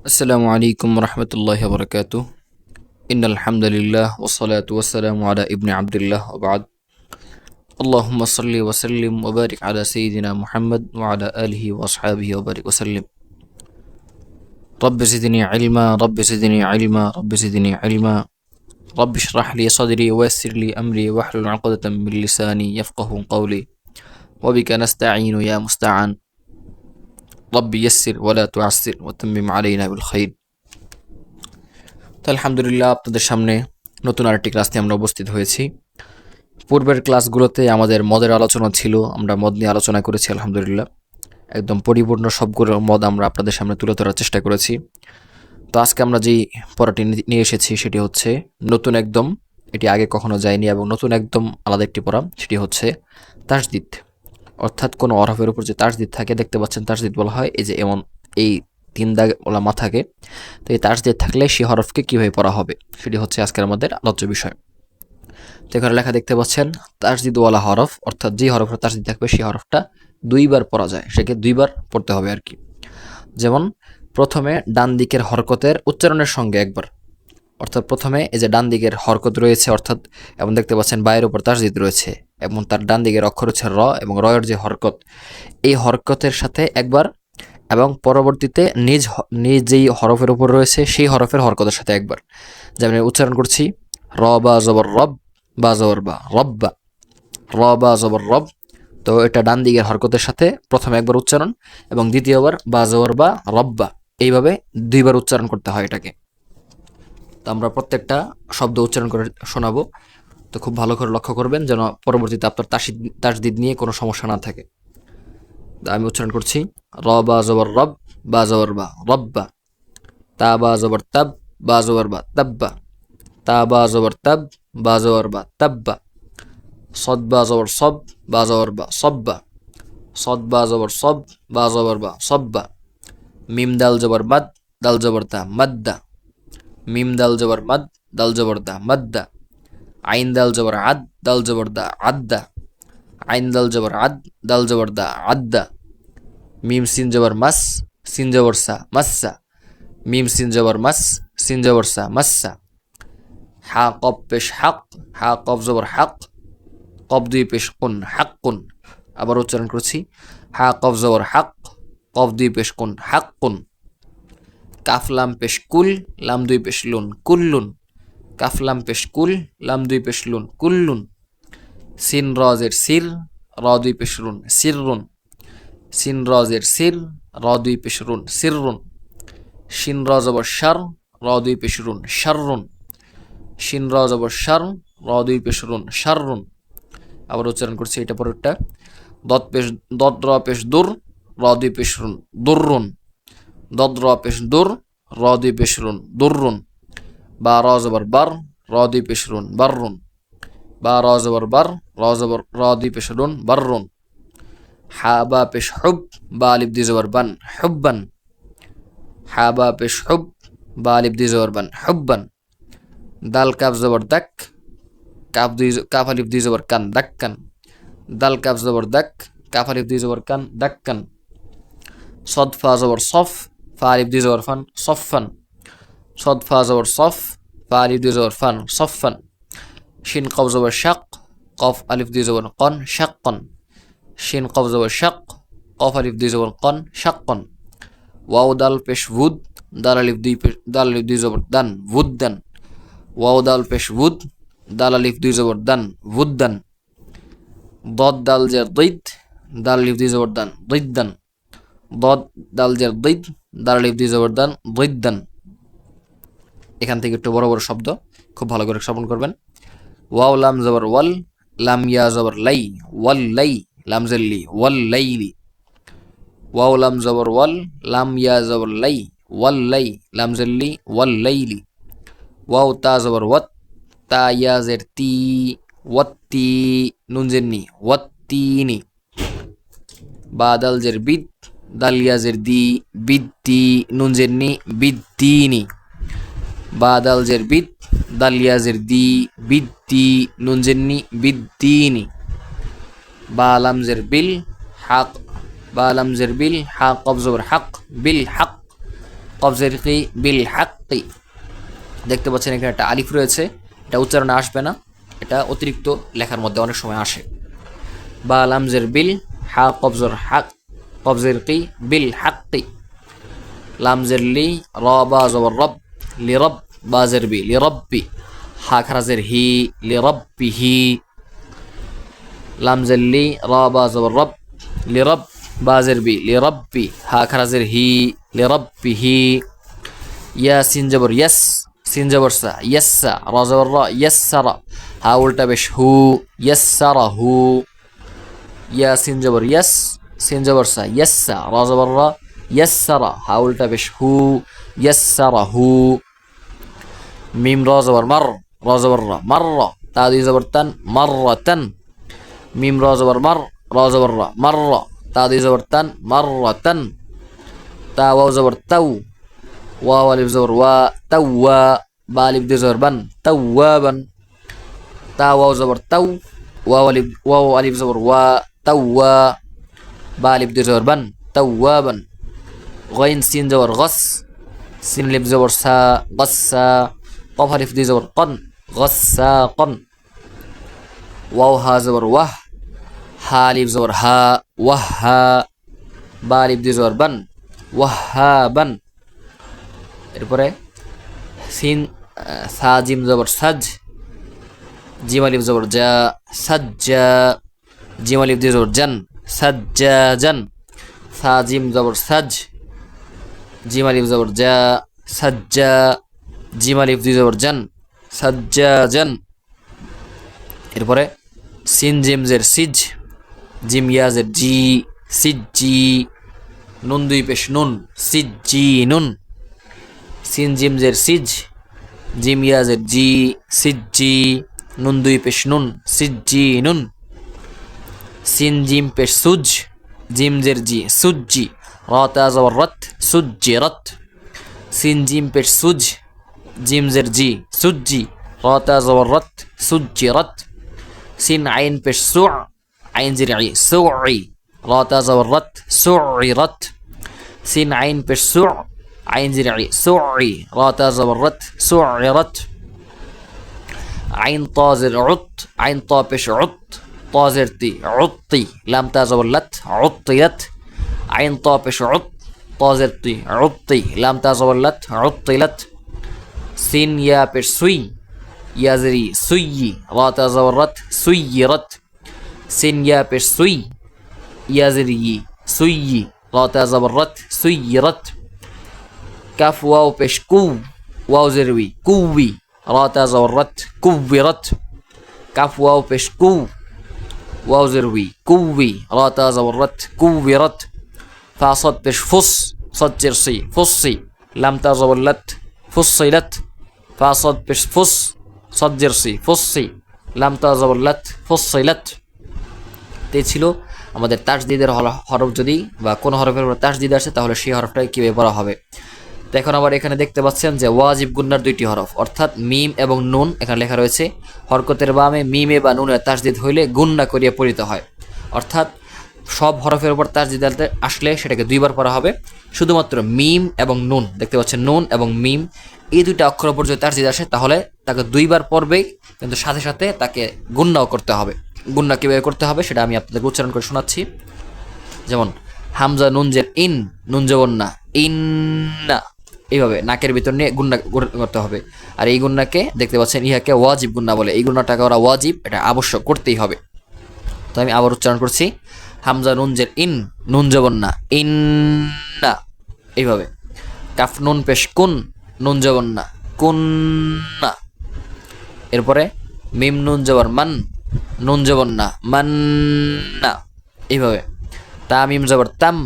আসসালামু আলাইকুম রহমতুল্লাহি ওয়া বারাকাতুহু। ইন্নাল হামদুলিল্লাহ ওয়াস সালাতু ওয়াস সালামু আলা ইবনি আবদুল্লাহ ওয়া বা'দ। আল্লাহুম্মা সাল্লি ওয়া সাল্লিম ওয়া বারিক আলা সাইয়্যিদিনা মুহাম্মদ ওয়া আলা আলিহি ওয়া আসহাবিহি ওয়া বারিক ওয়া সাল্লিম। রব্বি জিদনি ইলমা রব্বি জিদনি ইলমা রব্বি জিদনি ইলমা রব্বি ইশরাহ লি সাদরি ওয়া ইয়াসসির লি আমরি ওয়াহলুল 'উকদাতাম মিন লিসানি ইয়াফকাহু কওলি ওয়া বিকা নাস্তাঈনু ইয়া মুস্তাআন। রব্বি ইয়াসসির ওয়া লা তু'আসসির ওয়া তাম্মিম আলাইনা বিল খাইর। তো আলহামদুলিল্লাহ, আপনাদের সামনে নতুন আরেকটি ক্লাস নিয়ে আমরা উপস্থিত হয়েছি। পূর্বের ক্লাসগুলোতে আমাদের মদের আলোচনা ছিল, আমরা মদ নিয়ে আলোচনা করেছি। আলহামদুলিল্লাহ, একদম পরিপূর্ণ সবগুলো মদ আমরা আপনাদের সামনে তুলে ধরার চেষ্টা করেছি। তো আজকে আমরা যেই পড়াটি নিয়ে এসেছি সেটি হচ্ছে নতুন একদম, এটি আগে কখনো যায়নি এবং নতুন একদম আলাদা একটি পড়া, সেটি হচ্ছে তাসদিদ। অর্থাৎ কোনো হরফের উপর যে তাসদিদ থাকে, দেখতে পাচ্ছেন তাসদিদ বলা হয় এই যে এমন এই তিন দাগ ওলা মা থাকে। তো এই তাসদিদ থাকলে সেই হরফকে কীভাবে পড়া হবে সেটি হচ্ছে আজকের আমাদের আলোচ্য বিষয়। তো এখানে লেখা দেখতে পাচ্ছেন তাসদিদওয়ালা হরফ, অর্থাৎ যে হরফের তাসদিদ থাকবে সেই হরফটা দুইবার পড়া যায়, সেকে দুইবার পড়তে হবে আর কি। যেমন প্রথমে ডান দিকের হরকতের উচ্চারণের সঙ্গে একবার, অর্থাৎ প্রথমে এই যে ডান দিকের হরকত রয়েছে, অর্থাৎ এবং দেখতে পাচ্ছেন বায়ের উপর তাসদিদ রয়েছে এবং তার ডান দিকের অক্ষর হচ্ছে র, এবং রয়ের যে হরকত, এই হরকতের সাথে একবার, এবং পরবর্তীতে নিজ যেই হরফের উপর রয়েছে সেই হরফের হরকতের সাথে একবার। যেমন উচ্চারণ করছি র বা জবর রব, বা জবর বা রব্বা, র বা জবর রব। তো এটা ডান দিকের হরকতের সাথে প্রথমে একবার উচ্চারণ এবং দ্বিতীয়বার বা জবর বা রব্বা, এইভাবে দুইবার উচ্চারণ করতে হয় এটাকে। তো আমরা প্রত্যেকটা শব্দ উচ্চারণ করে শোনাবো, তো খুব ভালো করে লক্ষ্য করবেন যেন পরবর্তীতে আপনার তাসদিদ নিয়ে কোনো সমস্যা না থাকে। আমি উচ্চারণ করছি র বা জবর রব, বা জবর বা রব্বা, তা বা জবর তাব, বা জবর বা তাব্বা, তা বা জবর তাব, বা জবর বা তাব্বা, সদ বা জবর সব, বা জবর বা সব্বা, সদ বা জবর সব, বা জবর বা সব্বা, মিম দাল জবর মাদ, দাল জবর তা মাদ্দা, মিম দাল জবর মাদ, দাল জবর দা মাদ্দা, আইন দাল জবর আদ, দাল জবর দা আদ্দা, আইন দাল জবর আদ, দাল জবর দা আদ্দা, মিম সিন জবর মাস, সিন জবর সা মাস্সা, মিম সিন জবর মাস, সিন জবর সা মাস্সা, হা কব পেশ হাক, হা কব জবর হাক, কব দুই পেশ কুন হাক্কুন। আবার উচ্চারণ করছি হা কব জবর হাক, কব দুই পেশ কুন হাক্কুন। কাফ লাম পেশ কুল, লাম দুই পেশ লুন কুল্লুন, কাফ লাম পেশ কুল, লাম দুই পেশ লুন কুল্লুন। সিন রজের সির, র দুই পেশ রুন সিররুন, সিন রজের সির, র দুই পেশ রুন সিররুন। শিন র জবর শার, র দুই পেশ রুন শাররুন, শিন র জবর শার, র দুই পেশ রুন শাররুন। আবার উচ্চারণ করছি এটা পরেরটা, দত র পেশ দুর, র দুই পেশ রুন দুররুন, দত র পেশ দুর, র দুই পেশ রুন দুররুন। বা র জবর বার, র দুই পেশ রুন বাররুন, বা র জবর বার, র দুই পেশ রুন বাররুন। হা বা পেশ হুব, বা আলিফ দুই জবর বান হুব্বান, হা বা পেশ হুব, বা আলিফ দুই জবর বান হুব্বান। দাল কাফ জবর দাক, কাফ আলিফ দুই জবর কান দাক্কান, দাল কাফ জবর দাক, কাফ আলিফ দুই জবর কান দাক্কান। সদ ফা জবর সফ, ফা আলিফ দুই জবর ফান সফান, সদ ফা জবর সফ, ফা আলিফ দুই জবর ফান সফান। শিন কব জবর শাক, কফ আলিফ দুই জবর কন শাক্কন, শিন কব জবর শাক, কফ আলিফ দুই জবর কন শাক্কন। ওয়াও দাল পেশ উদ, দাল আলিফ দুই জবর দান উদ্দান, ওয়াও দাল পেশ উদ, দাল আলিফ দুই জবর দান উদ্দান। দদ দাল জের দৈদ, দাল আলিফ দুই জবর দান দৈদ্দান, দদ দাল জের দৈদ, দাল আলিফ দুই জবর দান দৈদ্দান। এখান থেকে একটু বড় বড় শব্দ খুব ভালো করে শ্রবণ করবেন। ওয়াও লাম জবর ওয়াল, লাম ইয়া জবর লাই, ওয়াল লাই, লাম জেল্লি ওয়াল লাইলি। ওয়াও লাম জবর ওয়াল, লাম ইয়া জবর লাই, ওয়াল লাই, লাম জেল্লি ওয়াল লাইলি। ওয়াও তা জবর ওয়াত, তা ইয়া জের তি, ওয়াত্তি, নুন জেন্নি ওয়াত্তিনি। বা দাল জের বিদ, দাল ইয়া জের দি, বিদ্তি, নুন জেন্নি বিদ্দিনি। বা দাল জের বিদ, দাল ইয়া জের দি, বিদ্দি, নুন জেন্নি বিদ্দিনি। বা লাম জের বিল হাক, বা লাম জের বিল, হা কব জবর হাক, বিল হাক, কবজের কি বিল হাক্কি, দেখতে পাচ্ছেন এখানে একটা আলিফ রয়েছে, এটা উচ্চারণে আসবে না, এটা অতিরিক্ত লেখার মধ্যে অনেক সময় আসে। বা লামজের বিল, হা কবজর হাক, কবজের কি বিল হাক্কি। লামজের লি, র বা জবর রব, লি রব, বাজের বি লি রব্বি, হা খারাজের হি, লি রব্বিহি। লামজের লি, র বা জবর রব, লি রব, বাজের বি লি রব্বি, হা খারাজের হি, লি রব্বিহি। ইয়া সিন জবর ইয়াস, সিন জবর সা, ইয়াসসা, র জবর র, ইয়াসসারা, হা উল্টা বেশ হু, ইয়াসসারাহু। ইয়া সিন জবর ইয়াস, সিন জবর সা, ইয়াসসা, র জবর র, ইয়াসসারা, হা উল্টা বেশ হু, ইয়াসসারাহু। মিম র জবর মার, র জবর র, মার, তা দুই জবর তান, মাররাতান। মিম র জবর মার, র জবর র, মার, তা দুই জবর তান, মাররাতান। তা ওয়াও জবর তাও, ওয়াও আলিফ জবর ওয়া, তাওয়া, বা আলিফ দুই জবর বান, তাওয়াবান। তা ওয়াও জবর তাও, ওয়াও আলিফ জবর ওয়া, তাওয়া, বা আলিফ দুই জবর বান, তাওয়াবান। গইন সিন জবর গস, সিন আলিফ জবর সা, গসসা, কফ আলিফ দুই জবর কন, গসসাকন। ওয়াও হা জবর ওয়াহ, হা আলিফ জবর হা, ওয়াহা, বা আলিফ দুই জবর বান, ওয়াহাবান। এরপরে সিন সা জিম জবর সাজ, জিম আলিফ জবর জা, সাজ্জা, জিম আলিফ দুই জবর জান, সাজ্জাজান। সা জিম জবর সাজ, জিম আলিফ জবর জা, সাজ্জা, জিম আলিফ দুই জবর জান, সাজ্জাজান। এরপরে সিন জিম জের সিজ, জিম ইয়াজের জি, সিজ্জি, নুন দুই পেশ নুন, সিজ্জি নুন। সিন জিম জের সিজ, জিম ইয়াজের জি, সিজ্জি, নুন দুই পেশ নুন, সিজ্জি নুন। সিন জিম পেশ সুজ, জিম জের জি, সুজ্জি, র তা জবর রত, সুজ্জি রত। সিন জিম পেশ সুজ, জিম জের জি, সুজ্জি, র তা জবর রত, সুজ্জি রত। সিন আইন পেশ সু, আইন জের ই, সুই, র তা জবর রত, সুই রত। সিন আইন পেশ সু, আইন জের ই, সুই, র তা জবর রত, সুই রত। আইন তা জের উত, আইন তা পেশ উত, তা জের তি, উত্তি, লাম তা জবর লাত, উত্তিয়াত। আইন তা পেশ উত, তা জের তি, উত্তি, লাম তা জবর লাত, উত্তিলাত। সিন ইয়া পেশ সুই, ইয়া জের ই, সুইয়ি, র তা জবর রত, সুইয়িরত। সিন ইয়া পেশ সুই, ইয়া জের ই, সুইয়ি, র তা জবর রত, সুইয়িরত। কাফ ওয়াও পেশ কু, ওয়াও জের উই, কুউই, র তা জবর রত, কুউইরত। কাফ ওয়াও পেশ কু, ওয়াও জের উই, কুউই, র তা জবর রত, কুউইরত। ফা সদ পেশ ফুস, সদ জের সি, ফুসসি, লাম তা জবর লাত, ফুসসিলাত। ফা সদ পেশ ফুস, সদ জের সি, ফুসসি, লাম তা জবর লাত, ফুসসিলাত। তে ছিল আমাদের তাসদিদের হরফ, যদি বা কোনো হরফের উপর তাসদিদ আসে তাহলে সেই হরফটাকে কীভাবে পড়া হবে। তো এখন আবার এখানে দেখতে পাচ্ছেন যে ওয়াজিব গুন্নার দুইটি হরফ, অর্থাৎ মিম এবং নুন এখানে লেখা রয়েছে। হরকতের বামে মিমে বা নুনে তাসদিদ হইলে গুন্না করিয়া পড়িত হয়, অর্থাৎ সব হরফের উপর তাসদিদ আসলে সেটাকে দুইবার পড়া হবে। শুধুমাত্র মিম এবং নুন, দেখতে পাচ্ছেন নুন এবং মিম, এই দুইটা অক্ষর উপর যদি তাসদিদ আসে তাহলে তাকে দুইবার পড়বেই, কিন্তু সাথে সাথে তাকে গুন্নাও করতে হবে। গুন্না কীভাবে করতে হবে সেটা আমি আপনাদের উচ্চারণ করে শোনাচ্ছি। যেমন হামজা নুন জের ইন, নুন জবর না, ইন্না, এইভাবে নাকের ভিতর নিয়ে গুন্না করতে হবে। আর এই গুন্নাকে দেখতে পাচ্ছেন ইহাকে ওয়াজিব গুন্না বলে। এই গুন্নাটাকে ওরা ওয়াজিব, এটা আবশ্যক করতেই হবে। তো আমি আবার উচ্চারণ করছি, হামজা নুন জের ইন, নুন জবর না, ইন্না, এইভাবে। কাফ নুন পেশ কুন, নুন জবর না, কুন্না। এরপরে মিম নুন জবর মান, নুন জবর না, মান্না, এইভাবে। তা মিম জবর তাম,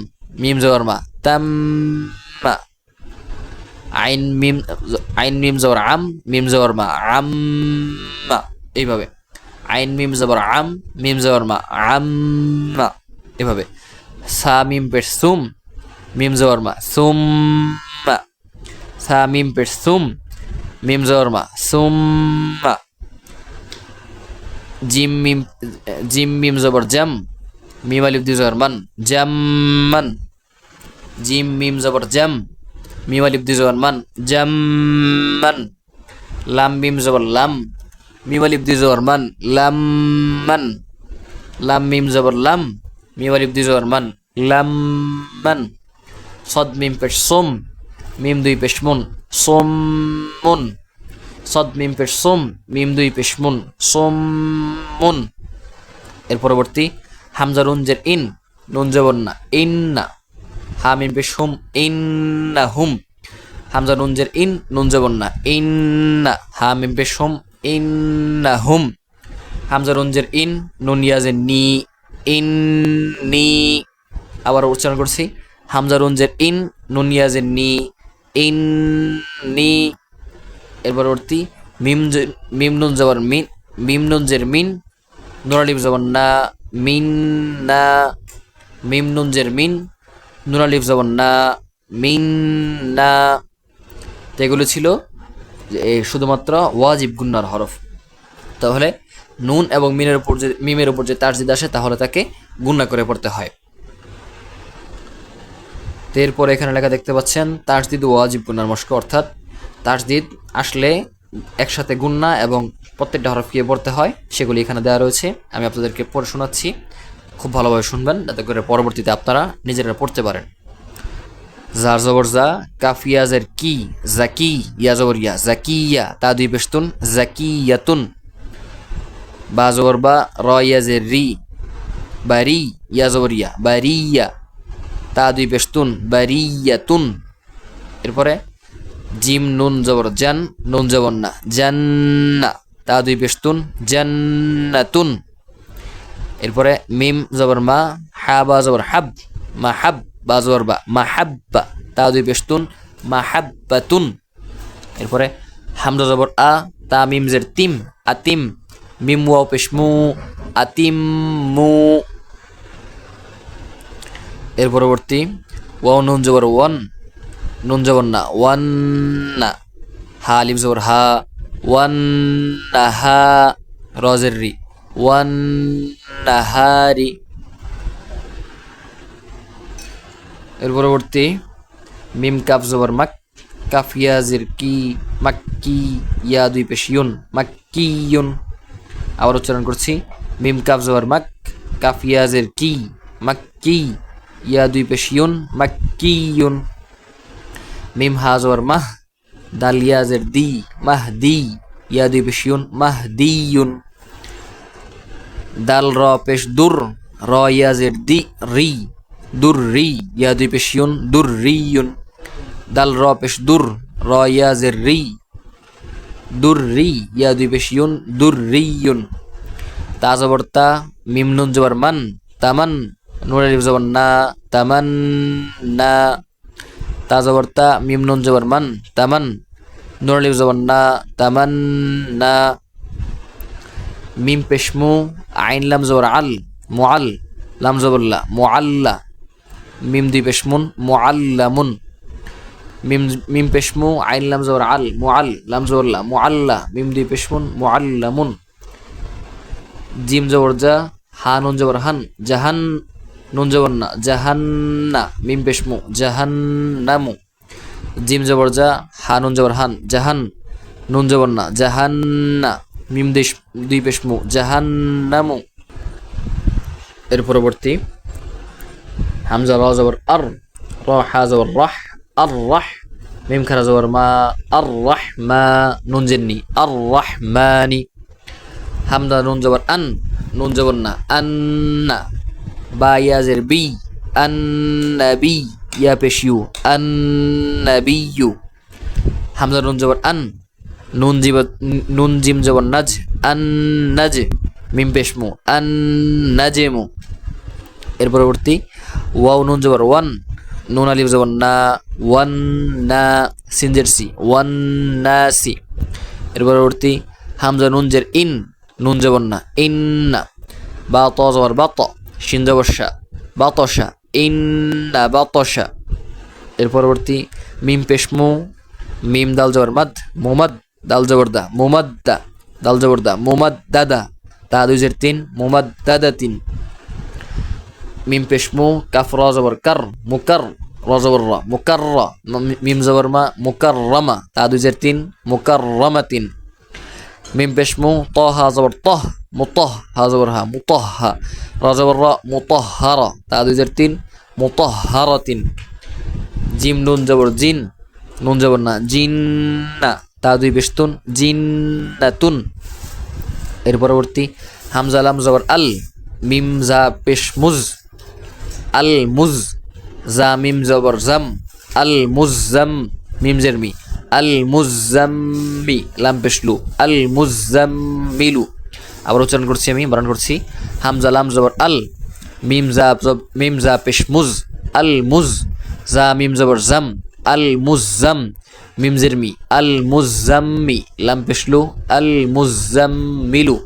মিম জবর মা, তাম্মা। আইন মিম জবর আম, মিম জবর মা, আম্মা, এইভাবে। আইন মিম জবর আম, মিম জবর মা, আম্মা, এভাবে। সা মিম পেশ সুম, মিম জবর মা, সুম্মা। সা মিম পেশ সুম, মিম জবর মা, সুম্মা। জিম মিম জবর জাম, মিম আলিফ দুই জবর মান, জাম্মান। জিম মিম জবর জাম, মিম আলিফ দুই জবর মান জাম্মান, লাম মিম জবর লাম, মিম আলিফ দুই জবর মান লাম্মান, লাম মিম জবর লাম, মিম আলিফ দুই জবর মান লাম্মান, সদ মিম পেশ সোম, মিম দুই পেশ মুন সোমমুন, সদ মিম পেশ সোম, মিম দুই পেশ মুন সোমমুন। এর পরবর্তী হামজা নুন জের ইন, নুন জবর না ইন্না, হা মিম পেশ হুম ইন্না হুম, হামজা নুন জের ইন, নুন জবর না ইন্না, হা মিম পেশ হুম ইন্না হুম, হামজা নুন জের ইন, নুন ইয়াজের নি ইন্নি। আবার উচ্চারণ করছি, হামজা নুন জের ইন, নুন ইয়াজের নি ইন্নি। এর পরবর্তী মিম নুন জবর মিন, মিম নুন জের মিন, নুন আলিফ জবর না মিন না, মিম নুন জের মিন, নুন আলিফ জবর না মিন না। তো এগুলো ছিল শুধুমাত্র ওয়াজিব গুন্নার হরফ। তাহলে নুন এবং মিমের উপর যে তাসদিদ আসে তাহলে তাকে গুন্না করে পড়তে হয়। তো এরপর এখানে লেখা দেখতে পাচ্ছেন তাসদিদ ওয়াজিব গুন্নার মশক, অর্থাৎ তাসদিদ আসলে একসাথে গুন্না এবং প্রত্যেকটা হরফ কি পড়তে হয় সেগুলি এখানে দেওয়া রয়েছে। আমি আপনাদেরকে পড়ে শোনাচ্ছি, খুব ভালোভাবে শুনবেন যাতে করে পরবর্তীতে আপনারা নিজেরা পড়তে পারেন। জার জবর জা, কাফ ইয়াজের কি, জাকি, ইয়া জবর ইয়া, জাকিয়া, তা দুই পেশতুন, জাকিয়াতুন। বা জবর বা, র ইয়াজের রি, বারি, ইয়া জবর ইয়া, বারিয়া, তা দুই পেশতুন, বারিয়াতুন। এরপরে জিম নুন জবর জান, নুন জবর না জান্না, তা দুই পেশতুন, জান্নাতুন। এরপরে মিম জবর মা, হা বা জবর হাব, মা হাব, বা জবর বা, মা হাব্বা, তা দুই পেশতুন, মা হাব্বাতুন। এরপরে হামজা জবর আ, তা মিম জের তিম, আতিম, মিম ওয়াও পেশ মু, আতিম মু। এর পরবর্তী ওয়াও নুন জবর ওয়ান, নুন জবর না ওয়ান না, হা আলিফ জবর হা, ওয়ান নাহা, রজের রি, ওয়ান নাহারি। এর পরবর্তী মিম কাফ জবর মাক, কাফ ইয়াজির কি, মাক্কি, ইয়া দুই পেশ ইউন, মাক্কিয়ুন। আবার উচ্চারণ করছি, মিম কাফ জবর মাক, কাফ ইয়াজির কি, মাক্কি, ইয়া দুই পেশ ইউন, মাক্কিয়ুন। মিম হা জবর মাহ, দাল ইয়াজের দি, মাহদি, ইয়া দুই পেশ ইউন, মাহদিয়ুন। দাল র পেশ দুর, র ইয়াজের দি, রি, দুর রি, ইয়া দুই পেশ ইউন, দুর রিয়ুন। দাল র পেশ দুর, র ইয়াজের রি, দুর রি, ইয়া দুই পেশ ইউন, দুর রিয়ুন। তা জবর তা, মিম নুন জবর মান, তামান, নুন আলিফ জবর না, তামান না, তা জবর তা, মিম নুন জবর মান, তামান, নুন আলিফ জবর না, তামান না। মিম পেশ মু, আইন লাম জবর আল, মুআল, লাম জবরলা, মুআল্লা, মিম দুই পেশ মুন, মুআল্লামুন। মিম পেশ মু, আইন লাম জবর আল, মুআল, লাম জবরলা, মুআল্লা, মিম দুই পেশ মুন, মুআল্লামুন। জিম জবর জা, হা নুন জবর হান, জাহান, নুন জবর না জাহান্না, মিম পেশ মু, জাহান্নামু। জিম জবর জা, হা নুন জবর হান, জাহান, নুন জবর না জাহান্না, মিম দুই পেশ মু, জাহান্নামু। এর পরবর্তী হামজা র জবর আর, র হা জবর রাহ, আর রাহ, মিম খারা জবর মা, আর রাহ মা, নুন জেননি, আর রাহমানি। হামজা নুন জবর আন, নুন জবর না আন্না, বা ইয়াজের বি, আন্নাবি, ইয়া পেশ ইউ, আন্নাবিয়ু। হামজা নুন জবর আন, নুন জিম জবর নাজ, আন নাজ, মিম পেশ মু, আন নাজেমু। এর পরবর্তী ওয়াও নুন জবর ওয়ান, নুন আলিফ জবর না, ওয়ান না, সিনজের সি, ওয়ান নাসি। এর পরবর্তী হামজা নুন জের ইন, নুন জবর না ইন্না, বা ত জবর বাত, শিন জবর শা, বাতশা, ইন্না বাতশা। এর পরবর্তী মিম পেশ মু, মিম দাল জবর মাদ, মুমাদ, দাল জবর দা, মুমাদ্দা, দাল জবর দা, মুমাদ্দাদা, তা দুই জের তিন, মুমাদ্দাদাতিন। মিম পেশ মু, কাফ র জবর কার, মুকার, র জবর র মুকারর মিম জবর মা মুকাররমা তা 2 জের 3 মুকাররমাতিন মিম পেশ মু ত হা জবর তহ মুতহ হা জবর হা মুতহহা র জবর র মুতহহারা তা 2 জের 3 মুতহহারাতিন জিম নুন জবর জিন নুন জবর না জিন্না তা 2 পেশ তুন জিন্নাতুন এর পরবর্তী হামজা লাম জবর আল মিম জা পেশ মুজ আল মুজ জা মিম জবর জাম আল মুজাম মিম জের মি আল মুজাম্মি লাম পেশলু আল মুজাম্মিলু আবার উচ্চারণ করছি আমি বানান করছি হামজা লাম জবর আল মিম জা পেশ মুজ আল মুজ জা মিম জবর জাম আল মুজাম মিম জের মি আল মুজাম্মি লাম পেশলু আল মুজাম্মিলু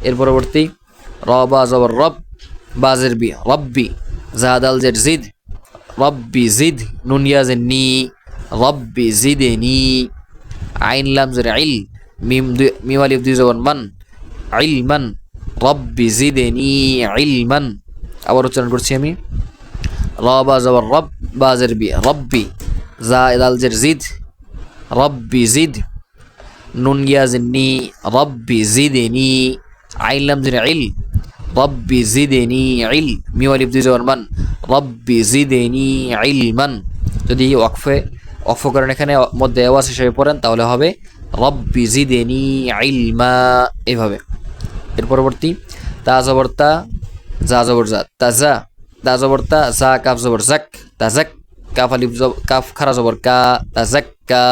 এর পরবর্তী র বা জবর রব বাজের বি রব্বি জাদ আল জের জিদ রব্বি জিদ নুন ইয়া জের নি রব্বি জিদনি আইন লাম জের ইল মিম আলিফ 2 জবর মান ইলমান রব্বি জিদনি ইলমান আবার উচ্চারণ করছি আমি র বা জবর রব বাজের বি রব্বি জাদ আল জের জিদ রব্বি জিদ নুন ইয়া জের নি রব্বি জিদনি আইন লাম জের ইল রব্বি জিদনি ইল মিম আলিফ 2 জবর মান রব্বি জিদনি ইলমান যদি ওয়াকফ করেন এখানে মধ্যে আওয়াজ হিসেবে পড়েন তাহলে হবে রব্বি জিদনি ইলমা এভাবে এর পরবর্তী তা জবর তা জা জবর জা তাজা দা জবর তা জা কাফ জবর জাক তাজাক কাফ আলিফ কাফ খারা জবর কা তাজাক্কা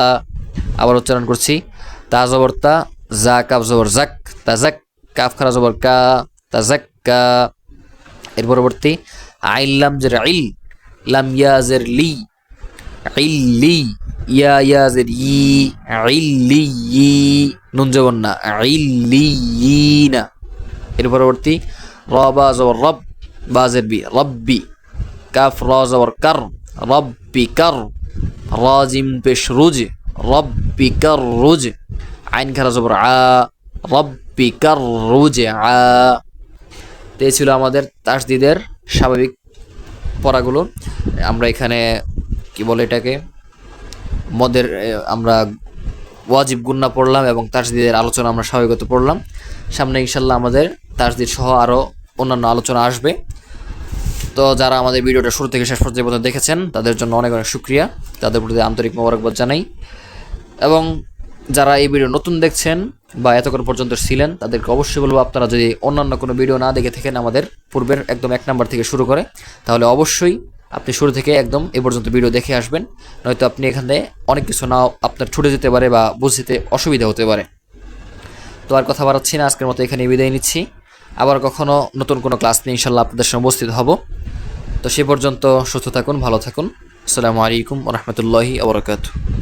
আবার উচ্চারণ করছি তা জবর তা জা কাফ জবর জাক তাজাক কাফ খারা জবর কা তাজাক্কা এর পরবর্তী আইন লাম জের ইল লাম ইয়া জের লি ইল্লি ইয়া জের ই ইল্লি নুন জবর না ইল্লিয়িনা এর পরবর্তী র বা জবর রব বা জের বি রব্বি কাফ র জবর কার রব্বি কার র জিম পেশ রুজ রব্বি কার রুজ আইন খারা জবর আ রব্বি কার রুজ আ এই ছিল আমাদের তাসদিদের স্বাভাবিক পড়াগুলো আমরা এখানে কি বলে এটাকে মদের আমরা ওয়াজিব গুন্না পড়লাম এবং তাসদিদের আলোচনা আমরা স্বাভাবিকত পড়লাম সামনে ইনশাল্লাহ আমাদের তাসদিদ সহ আরও অন্যান্য আলোচনা আসবে তো যারা আমাদের ভিডিওটা শুরু থেকে শেষ পর্যন্ত দেখেছেন তাদের জন্য অনেক অনেক শুকরিয়া তাদের প্রতি আন্তরিক মোবারকবাদ জানাই এবং যারা এই ভিডিও নতুন দেখছেন বা এতক্ষণ পর্যন্ত ছিলেন তাদেরকে অবশ্যই বলবো আপনারা যদি অন্যান্য কোনো ভিডিও না দেখে থাকেন আমাদের পূর্বের একদম 1 নাম্বার থেকে শুরু করে তাহলে অবশ্যই আপনি শুরু থেকে একদম এ পর্যন্ত ভিডিও দেখে আসবেন নয়তো আপনি এখানে অনেক কিছু নাও আপনার ছুটে যেতে পারে বা বুঝতে অসুবিধা হতে পারে তো আর কথা বাড়াচ্ছি না আজকের মতো এখানে বিদায় নিচ্ছি আবার কখনো নতুন কোনো ক্লাস নিয়ে ইনশাল্লাহ আপনাদের সামনে উপস্থিত হব তো সে পর্যন্ত সুস্থ থাকুন ভালো থাকুন আসসালামু আলাইকুম ওয়া রাহমাতুল্লাহি ওয়া বারাকাতুহু